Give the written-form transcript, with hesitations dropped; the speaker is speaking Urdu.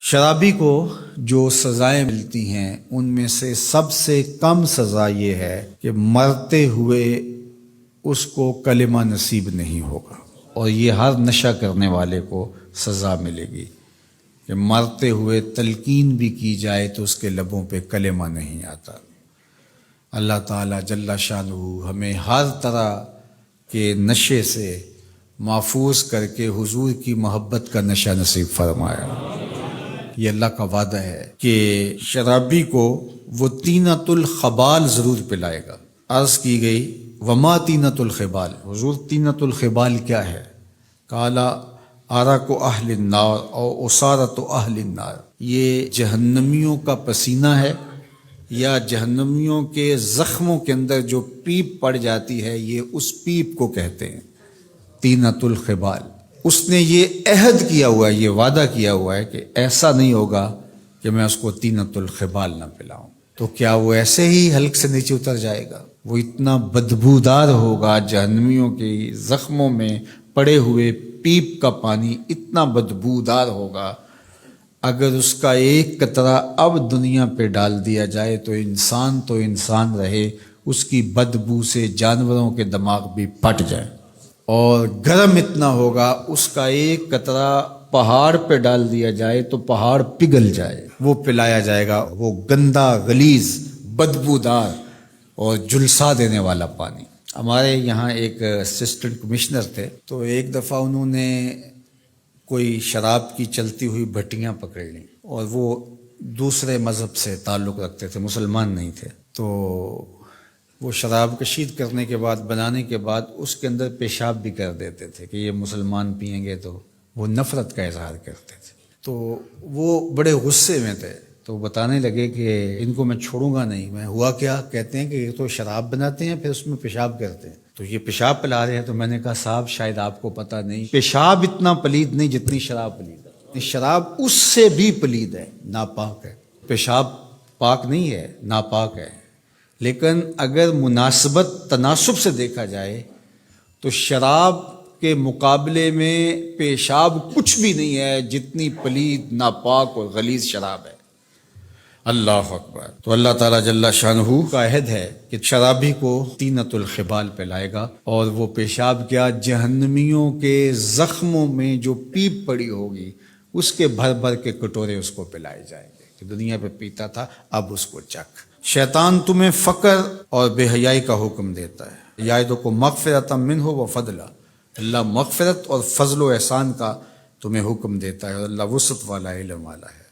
شرابی کو جو سزائیں ملتی ہیں ان میں سے سب سے کم سزا یہ ہے کہ مرتے ہوئے اس کو کلمہ نصیب نہیں ہوگا، اور یہ ہر نشہ کرنے والے کو سزا ملے گی کہ مرتے ہوئے تلقین بھی کی جائے تو اس کے لبوں پہ کلمہ نہیں آتا۔ اللہ تعالیٰ جل شانہ ہمیں ہر طرح کے نشے سے محفوظ کر کے حضور کی محبت کا نشہ نصیب فرمایا۔ یہ اللہ کا وعدہ ہے کہ شرابی کو وہ طینۃ الخبال ضرور پلائے گا۔ عرض کی گئی وما طینۃ الخبال، حضور طینۃ الخبال کیا ہے؟ قال عرق اہل النار او اسارۃ اہل النار، یہ جہنمیوں کا پسینہ ہے یا جہنمیوں کے زخموں کے اندر جو پیپ پڑ جاتی ہے، یہ اس پیپ کو کہتے ہیں طینۃ الخبال۔ اس نے یہ عہد کیا ہوا ہے، یہ وعدہ کیا ہوا ہے کہ ایسا نہیں ہوگا کہ میں اس کو طینۃ الخبال نہ پلاؤں۔ تو کیا وہ ایسے ہی حلق سے نیچے اتر جائے گا؟ وہ اتنا بدبودار ہوگا، جہنمیوں کے زخموں میں پڑے ہوئے پیپ کا پانی اتنا بدبودار ہوگا، اگر اس کا ایک قطرہ اب دنیا پہ ڈال دیا جائے تو انسان رہے، اس کی بدبو سے جانوروں کے دماغ بھی پھٹ جائیں۔ اور گرم اتنا ہوگا، اس کا ایک قطرہ پہاڑ پہ ڈال دیا جائے تو پہاڑ پگھل جائے، وہ پلایا جائے گا، وہ گندا غلیظ بدبودار اور جھلسا دینے والا پانی۔ ہمارے یہاں ایک اسسٹنٹ کمشنر تھے، تو ایک دفعہ انہوں نے کوئی شراب کی چلتی ہوئی بھٹیاں پکڑ لیں، اور وہ دوسرے مذہب سے تعلق رکھتے تھے، مسلمان نہیں تھے۔ تو وہ شراب کشید کرنے کے بعد، بنانے کے بعد اس کے اندر پیشاب بھی کر دیتے تھے کہ یہ مسلمان پئیں گے، تو وہ نفرت کا اظہار کرتے تھے۔ تو وہ بڑے غصے میں تھے، تو بتانے لگے کہ ان کو میں چھوڑوں گا نہیں۔ میں ہوا کیا؟ کہتے ہیں کہ یہ تو شراب بناتے ہیں پھر اس میں پیشاب کرتے ہیں، تو یہ پیشاب پلا رہے ہیں۔ تو میں نے کہا صاحب شاید آپ کو پتہ نہیں، پیشاب اتنا پلید نہیں جتنی شراب پلید ہے۔ شراب اس سے بھی پلید ہے، ناپاک ہے۔ پیشاب پاک نہیں ہے، ناپاک ہے، لیکن اگر مناسبت تناسب سے دیکھا جائے تو شراب کے مقابلے میں پیشاب کچھ بھی نہیں ہے جتنی پلید، ناپاک اور غلیظ شراب ہے۔ اللہ اکبر۔ تو اللہ تعالیٰ جل شانہ کا عہد ہے کہ شرابی کو طینۃ الخبال پلائے گا، اور وہ پیشاب کیا؟ جہنمیوں کے زخموں میں جو پیپ پڑی ہوگی اس کے بھر بھر کے کٹورے اس کو پلائے جائیں گے کہ دنیا پہ پیتا تھا، اب اس کو چکھ۔ شیطان تمہیں فقر اور بے حیائی کا حکم دیتا ہے، یعدکم مغفرۃ منہ وفضلا، اللہ مغفرت اور فضل و احسان کا تمہیں حکم دیتا ہے، اور اللہ وسعت والا، علم والا ہے۔